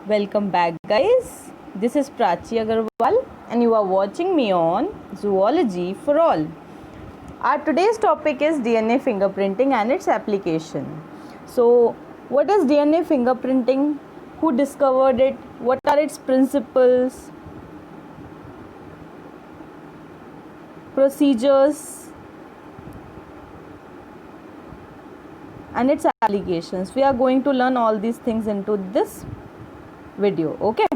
Welcome back, guys. This is Prachi Agarwal, and you are watching me on Zoology for All. Our today's topic is DNA fingerprinting and its application. So, what is DNA fingerprinting? Who discovered it? What are its principles, procedures, and its applications? We are going to learn all these things into this video. Okay.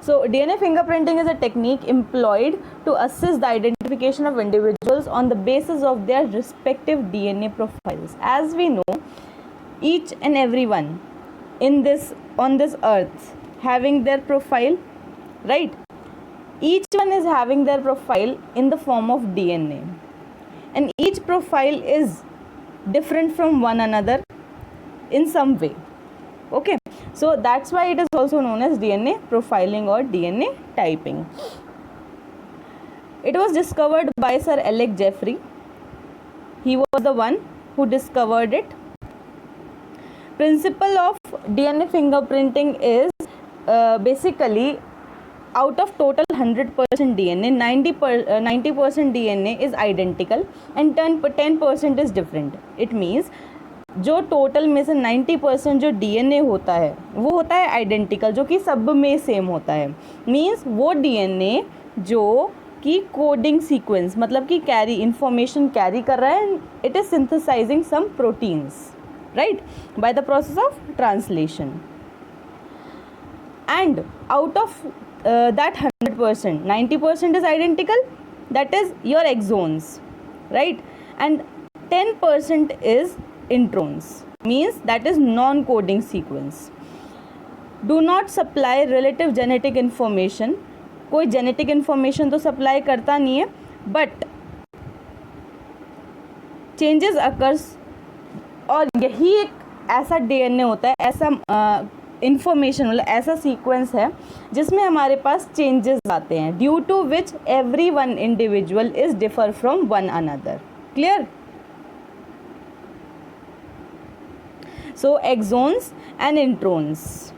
So DNA fingerprinting is a technique employed to assist the identification of individuals on the basis of their respective DNA profiles. As we know, each and everyone on this earth having their profile, right? Each one is having their profile in the form of DNA, and each profile is different from one another in some way. Okay, so that's why it is also known as DNA profiling or DNA typing. It was discovered by Sir Alec Jeffrey. He was the one who discovered it. Principle of DNA fingerprinting is basically out of total 100% DNA, 90% DNA is identical and 10% is different. It means जो total में से 90% जो DNA होता है वो होता है identical, जो कि सब में सेम होता है. मींस वो डीएनए जो कि कोडिंग सीक्वेंस मतलब कि कैरी इंफॉर्मेशन कैरी कर रहा है, it is synthesising some proteins, right, by the process of translation. And out of that 100%, 90% is identical, that is your exons, right, and 10% is introns, means that is non-coding sequence. Do not supply relative genetic information. कोई genetic information तो supply करता नहीं है, but changes occurs, और यही एक ऐसा DNA होता है, ऐसा इंफॉर्मेशन मतलब ऐसा सीक्वेंस है जिसमें हमारे पास चेंजेस आते हैं, due to which every one individual is differ from one another. Clear? So exons and introns,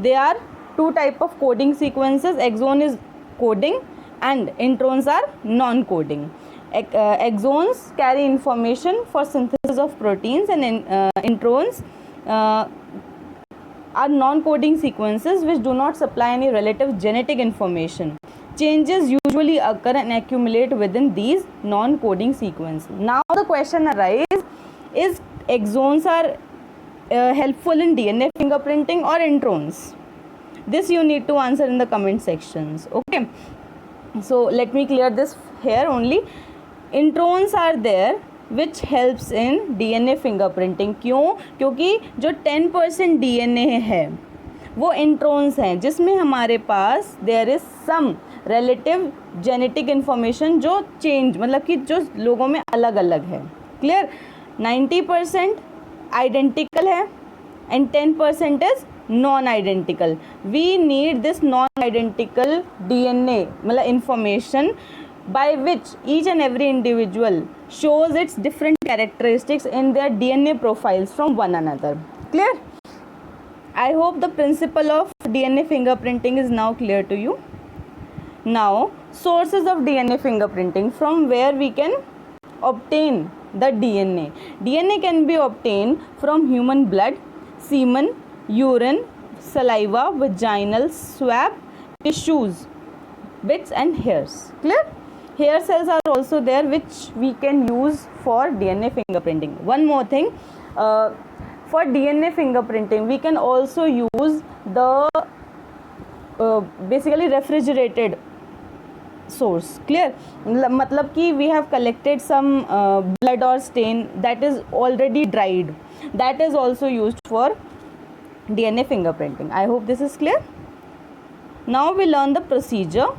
they are two type of coding sequences. Exon is coding and introns are non-coding. Exons carry information for synthesis of proteins, and introns are non-coding sequences which do not supply any relative genetic information. Changes usually occur and accumulate within these non-coding sequences. Now the question arises, is exons are helpful in DNA fingerprinting or introns? This you need to answer in the comment sections. Okay, so let me clear this here only. Introns are there which helps in DNA fingerprinting. क्यों? क्योंकि जो 10% DNA है वो introns हैं, जिसमें हमारे पास there is some relative genetic information जो चेंज मतलब कि जो लोगों में अलग अलग है. क्लियर? 90% आइडेंटिकल है and 10% is non identical. We need this non identical DNA मतलब information by which each and every individual shows its different characteristics in their DNA profiles from one another. Clear? I hope the principle of DNA fingerprinting is now clear to you. Now, sources of DNA fingerprinting, from where we can obtain the DNA. DNA can be obtained from human blood, semen, urine, saliva, vaginal swab, tissues, bits and hairs. Clear? Hair cells are also there which we can use for DNA fingerprinting. One more thing, for DNA fingerprinting we can also use the basically refrigerated source. Clear? मतलब कि we have collected some blood or stain that is already dried, that is also used for DNA fingerprinting. I hope this is clear. Now we learn the procedure.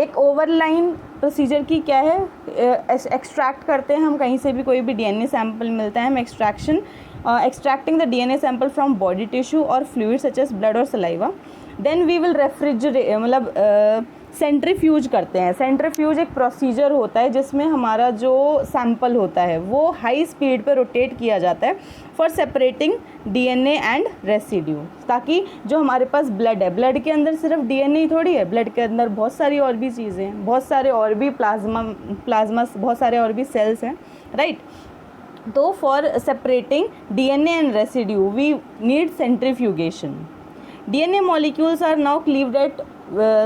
एक overline procedure की क्या है, extract करते हैं हम कहीं से भी कोई भी DNA सैंपल मिलता है, हम extracting the DNA sample from body tissue और फ्लूइड सच एज ब्लड और saliva. Then we will refrigerate मतलब सेंट्रीफ्यूज करते हैं। सेंट्रीफ्यूज एक प्रोसीजर होता है जिसमें हमारा जो सैंपल होता है वो हाई स्पीड पे रोटेट किया जाता है for separating DNA and residue, ताकि जो हमारे पास ब्लड है, ब्लड के अंदर सिर्फ डीएनए ही थोड़ी है, ब्लड के अंदर बहुत सारी और भी चीज़ें हैं, बहुत सारे और भी प्लाज्मा बहुत सारे और भी सेल्स हैं, राइट। तो for separating DNA and residue we need centrifugation. DNA molecules are now cleaved at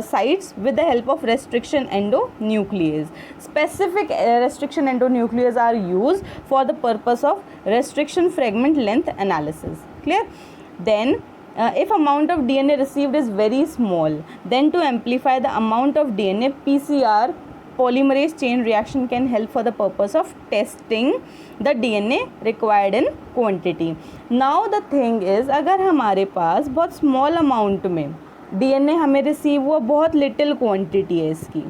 sites with the help of restriction endonuclease. Specific restriction endonuclease are used for the purpose of restriction fragment length analysis. Clear? Then if amount of DNA received is very small, then to amplify the amount of DNA, PCR polymerase chain reaction can help for the purpose of testing the DNA required in quantity. Now the thing is, अगर हमारे पास बहुत small amount में DNA हमें receive हुआ, बहुत little quantity है इसकी,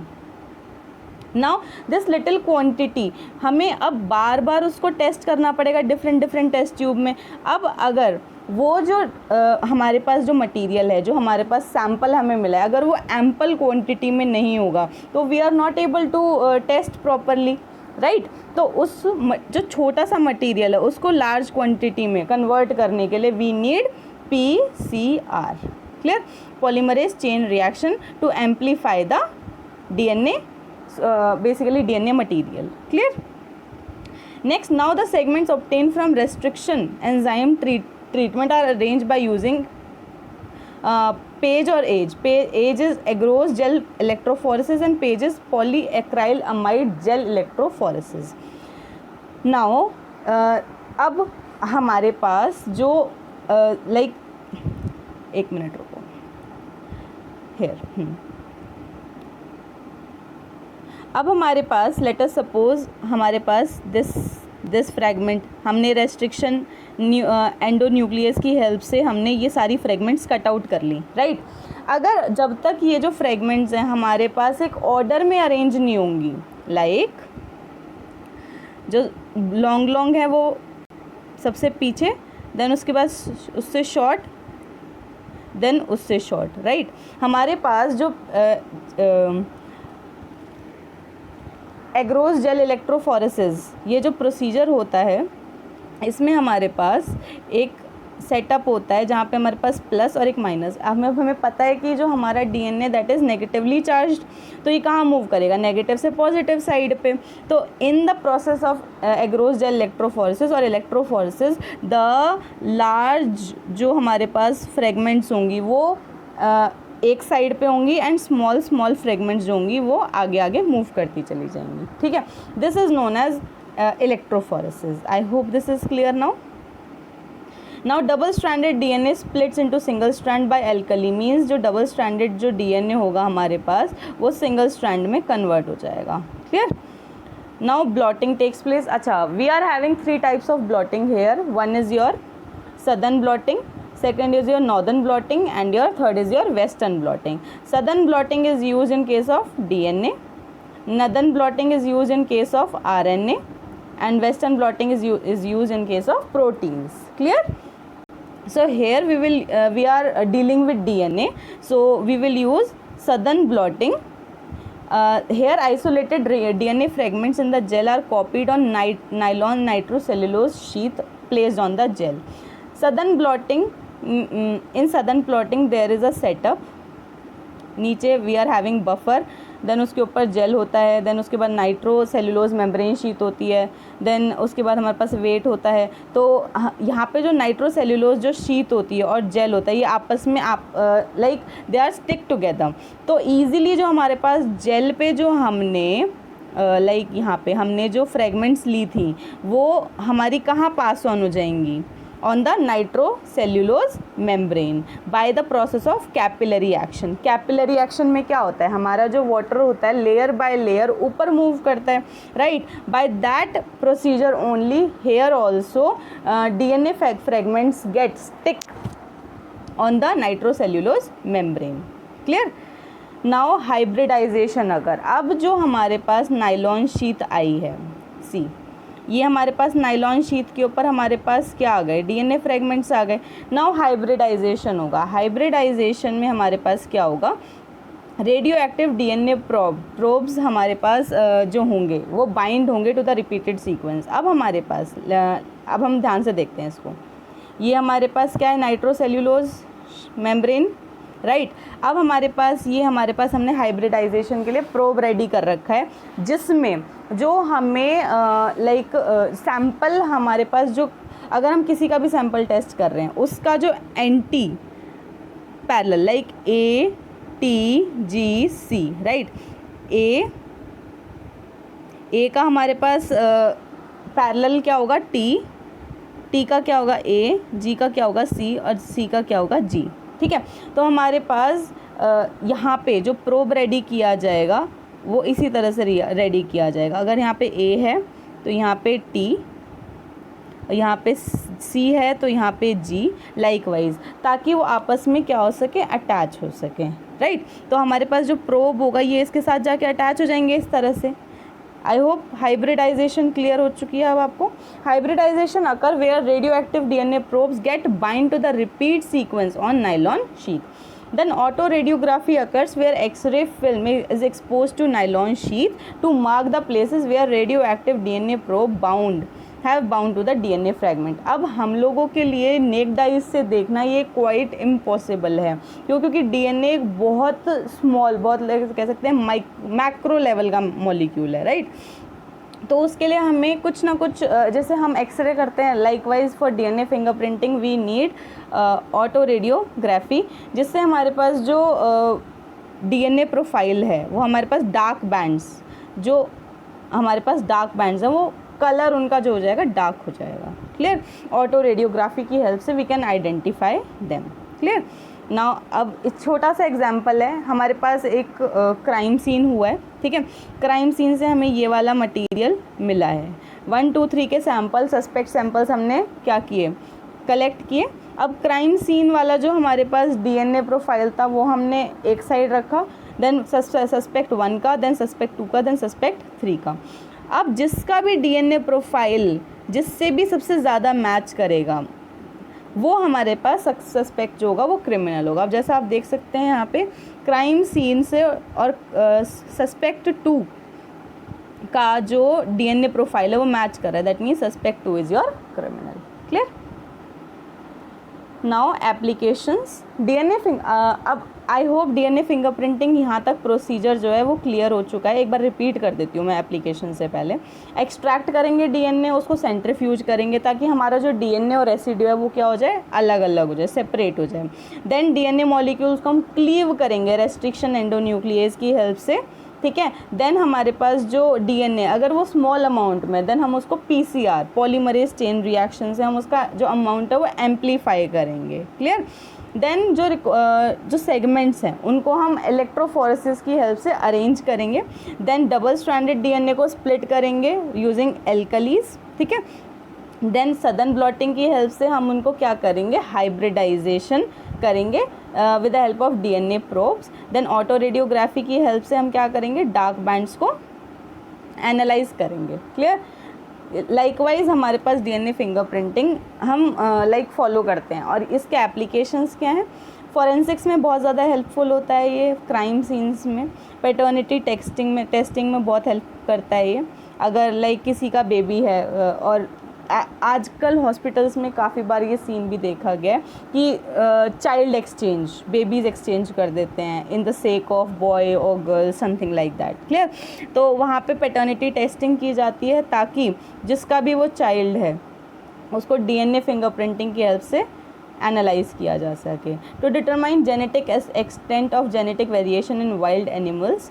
now this little quantity हमें अब बार बार उसको टेस्ट करना पड़ेगा डिफरेंट टेस्ट ट्यूब में। अब अगर वो जो हमारे पास जो मटेरियल है, जो हमारे पास सैंपल हमें मिला है, अगर वो एम्पल क्वांटिटी में नहीं होगा तो we are not able to test properly, right. तो उस जो छोटा सा मटेरियल है उसको लार्ज क्वांटिटी में कन्वर्ट करने के लिए we need PCR, clear, polymerase chain reaction to amplify the DNA, basically DNA material, clear. Next, now the segments obtained from restriction enzyme treatment are arranged by using PAGE or AGE. AGE is agarose gel electrophoresis and PAGE is polyacrylamide gel electrophoresis. Now अब हमारे पास जो like एक minute रुको here अब हमारे पास let us suppose हमारे पास this fragment हमने restriction endonuclease की हेल्प से हमने ये सारी फ्रैगमेंट्स कट आउट कर ली, राइट। अगर जब तक ये जो फ्रैगमेंट्स हैं हमारे पास एक ऑर्डर में अरेंज नहीं होंगी, लाइक जो लॉन्ग है वो सबसे पीछे, देन उसके बाद उससे शॉर्ट, देन उससे शॉर्ट, राइट। हमारे पास जो एग्रोस जेल इलेक्ट्रोफोरेसिस ये जो प्रोसीजर होता है इसमें हमारे पास एक सेटअप होता है जहाँ पे हमारे पास प्लस और एक माइनस। अब हमें पता है कि जो हमारा DNA that is negatively charged, तो ये कहाँ मूव करेगा, नेगेटिव से पॉजिटिव साइड पे। तो in the process of agarose gel electrophoresis और इलेक्ट्रोफोरेसिस द लार्ज जो हमारे पास फ्रेगमेंट्स होंगी वो एक साइड पे होंगी एंड स्मॉल फ्रेगमेंट्स जो होंगी वो आगे मूव करती चली जाएंगी, ठीक है। This is known as electrophoresis. I hope this is clear now. Now double stranded DNA splits into single strand by alkali, means जो डबल स्ट्रैंडेड जो डीएनए होगा हमारे पास वो सिंगल स्ट्रैंड में कन्वर्ट हो जाएगा, clear. Now blotting takes place. अच्छा, we are having 3 types of blotting here. One is your Southern blotting, second is your northern blotting, and your third is your western blotting. Southern blotting is used in case of DNA, northern blotting is used in case of RNA, and western blotting is used in case of proteins, clear. So here we are dealing with DNA, so we will use southern blotting. Here isolated DNA fragments in the gel are copied on nylon nitrocellulose sheath placed on the gel. Southern blotting, in southern blotting there is a setup, नीचे we are having buffer, then उसके ऊपर jail होता है, then उसके बाद nitro cellulose membrane sheet होती है, then उसके बाद हमारे पास वेट होता है। तो यहाँ पे जो नाइट्रो सेलुलोज जो शीट होती है और जेल होता है ये आपस में like they are stick together. तो ईजिली जो हमारे पास जेल पे जो हमने लाइक यहाँ पे हमने जो फ्रेगमेंट्स ली थी वो हमारी कहाँ पास ऑन हो जाएंगी, on the nitrocellulose membrane by the process of capillary action. Capillary action में क्या होता है, हमारा जो water होता है लेयर बाय लेयर ऊपर मूव करता है, right? By that procedure only here also DNA fragments get stick on the nitrocellulose membrane. Clear? Now hybridization, अगर अब जो हमारे पास नाइलॉन शीट आई है, सी ये हमारे पास नाइलॉन शीट के ऊपर हमारे पास क्या आ गए, डीएनए फ्रेगमेंट्स आ गए। नाउ हाइब्रिडाइजेशन होगा। हाइब्रिडाइजेशन में हमारे पास क्या होगा, रेडियो एक्टिव डीएनए प्रोब्स हमारे पास जो होंगे वो बाइंड होंगे टू द रिपीटेड सीक्वेंस। अब हमारे पास अब हम ध्यान से देखते हैं इसको। ये हमारे पास क्या है, नाइट्रोसेल्यूलोज मेम्ब्रेन, राइट। अब हमारे पास हमने हाइब्रिडाइजेशन के लिए प्रोब रेडी कर रखा है, जिसमें जो हमें सैंपल हमारे पास जो, अगर हम किसी का भी सैंपल टेस्ट कर रहे हैं उसका जो anti parallel like A T G C, right, A का हमारे पास पैरेलल क्या होगा, टी का क्या होगा ए, जी का क्या होगा सी, और सी का क्या होगा जी, ठीक है। तो हमारे पास यहाँ पे जो प्रोब रेडी किया जाएगा वो इसी तरह से रेडी किया जाएगा। अगर यहाँ पे ए है तो यहाँ पे टी, यहाँ पे सी है तो यहाँ पे जी, लाइकवाइज, ताकि वो आपस में क्या हो सके, अटैच हो सके, राइट। तो हमारे पास जो प्रोब होगा ये इसके साथ जाके अटैच हो जाएंगे इस तरह से। आई होप हाइब्रिडाइजेशन क्लियर हो चुकी है अब आपको। Hybridisation occur where radioactive DNA probes get bind to the repeat sequence on nylon sheet. Then autoradiography occurs where X-ray film is exposed to nylon sheath to mark the places where radioactive DNA probe have bound to the DNA fragment. अब हम लोगों के लिए necked eyes से देखना ये quite impossible है, क्योंकि DNA एक बहुत स्मॉल, बहुत कह सकते हैं मैक्रो लेवल का मॉलिक्यूल है, राइट। तो उसके लिए हमें कुछ ना कुछ, जैसे हम एक्सरे करते हैं, likewise for DNA fingerprinting we need autoradiography, जिससे हमारे पास जो डीएनए प्रोफाइल है वो हमारे पास डार्क बैंड्स, जो हमारे पास डार्क बैंड्स हैं वो कलर उनका जो हो जाएगा डार्क हो जाएगा, क्लियर। ऑटो रेडियोग्राफी की हेल्प से we can identify them, clear. Now अब छोटा सा एग्जांपल है, हमारे पास एक क्राइम सीन हुआ है, ठीक है। क्राइम सीन से हमें ये वाला मटेरियल मिला है, 1 2 3 के सैंपल, सस्पेक्ट सैंपल्स हमने क्या किए, कलेक्ट किए। अब क्राइम सीन वाला जो हमारे पास डीएनए प्रोफाइल था वो हमने एक साइड रखा, देन सस्पेक्ट 1 का, देन सस्पेक्ट 2 का, देन सस्पेक्ट 3 का। अब जिसका भी डीएनए प्रोफाइल जिससे भी सबसे ज़्यादा मैच करेगा वो हमारे पास सस्पेक्ट जो होगा वो क्रिमिनल होगा। अब जैसा आप देख सकते हैं यहाँ पे क्राइम सीन से और सस्पेक्ट 2 का जो डीएनए प्रोफाइल है वो मैच कर रहा है, that means suspect 2 is your criminal, clear. Now applications DNA अब आई होप डीएनए फिंगरप्रिंटिंग यहाँ तक प्रोसीजर जो है वो क्लियर हो चुका है। एक बार रिपीट कर देती हूँ मैं एप्लीकेशन से पहले। एक्सट्रैक्ट करेंगे डीएनए, उसको सेंट्रीफ्यूज करेंगे ताकि हमारा जो डीएनए और रेसिड्यू है वो क्या हो जाए, अलग अलग हो जाए, सेपरेट हो जाए। देन डीएनए मॉलिक्यूल्स को हम क्लीव करेंगे रेस्ट्रिक्शन एंडोन्यूक्लियस की हेल्प से, ठीक है। देन हमारे पास जो डीएनए अगर वो स्मॉल अमाउंट में, देन हम उसको पीसीआर पॉलीमरेज चेन रिएक्शन से हम उसका जो अमाउंट है वो एम्पलीफाई करेंगे, क्लियर। देन जो सेगमेंट्स हैं उनको हम इलेक्ट्रोफोरेसिस की हेल्प से अरेंज करेंगे। देन डबल स्ट्रैंडेड डीएनए को स्प्लिट करेंगे यूजिंग एल्कलीज, ठीक है। देन सदन ब्लॉटिंग की हेल्प से हम उनको क्या करेंगे, हाइब्रिडाइजेशन करेंगे with the help of DNA probes. Then autoradiography की हेल्प से हम क्या करेंगे, डार्क बैंड्स को एनालाइज करेंगे, क्लियर। लाइकवाइज हमारे पास डीएनए फिंगरप्रिंटिंग हम फॉलो करते हैं और इसके एप्लीकेशंस क्या हैं। फॉरेंसिक्स में बहुत ज़्यादा हेल्पफुल होता है ये, क्राइम सीन्स में, पैटर्निटी टेस्टिंग में बहुत हेल्प करता है ये। अगर किसी का बेबी है और आजकल हॉस्पिटल्स में काफ़ी बार ये सीन भी देखा गया है कि चाइल्ड एक्सचेंज, बेबीज़ एक्सचेंज कर देते हैं in the sake of boy और girl, something like that, clear. तो वहाँ पे पैटर्निटी टेस्टिंग की जाती है ताकि जिसका भी वो चाइल्ड है उसको डीएनए फिंगरप्रिंटिंग की हेल्प से एनालाइज किया जा सके। To determine genetic extent of genetic variation in wild animals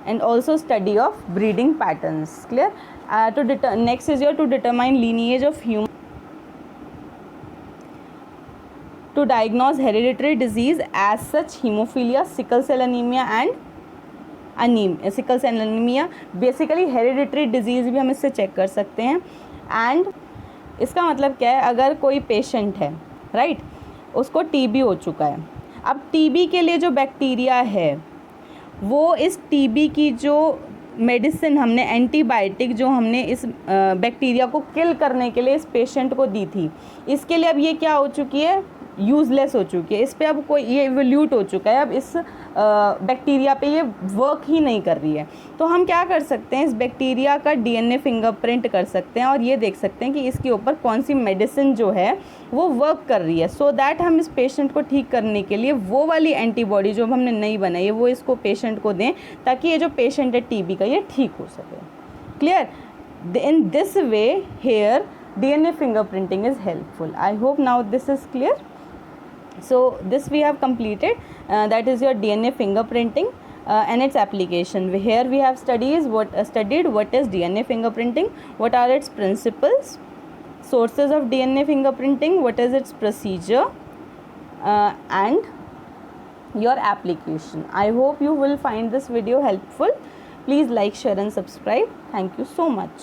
and also study of breeding patterns, clear. Next is to determine lineage of human, to diagnose hereditary disease as such hemophilia, sickle cell anemia and sickle cell anemia basically hereditary disease भी हम इससे check कर सकते हैं। And इसका मतलब क्या है, अगर कोई पेशेंट है, राइट, उसको टीबी हो चुका है। अब टीबी के लिए जो बैक्टीरिया है वो इस टीबी की जो मेडिसिन हमने, एंटीबायोटिक जो हमने इस बैक्टीरिया को किल करने के लिए इस पेशेंट को दी थी, इसके लिए अब ये क्या हो चुकी है, यूज़लेस हो चुकी है, इस पे अब कोई ये इवोल्यूट हो चुका है, अब इस बैक्टीरिया पे ये वर्क ही नहीं कर रही है। तो हम क्या कर सकते हैं, इस बैक्टीरिया का डीएनए फिंगरप्रिंट कर सकते हैं और ये देख सकते हैं कि इसके ऊपर कौन सी मेडिसिन जो है वो वर्क कर रही है, सो दैट हम इस पेशेंट को ठीक करने के लिए वो वाली एंटीबॉडी जो हमने नहीं बनाई है वो इसको पेशेंट को दें, ताकि ये जो पेशेंट है टीबी का ये ठीक हो सके। Clear? In this way here DNA fingerprinting is helpful. I hope now this is clear. So this we have completed, that is your DNA fingerprinting and its application. Here we have studied what is DNA fingerprinting, what are its principles, sources of DNA fingerprinting, what is its procedure, and your application. I hope you will find this video helpful. Please like, share and subscribe. Thank you so much.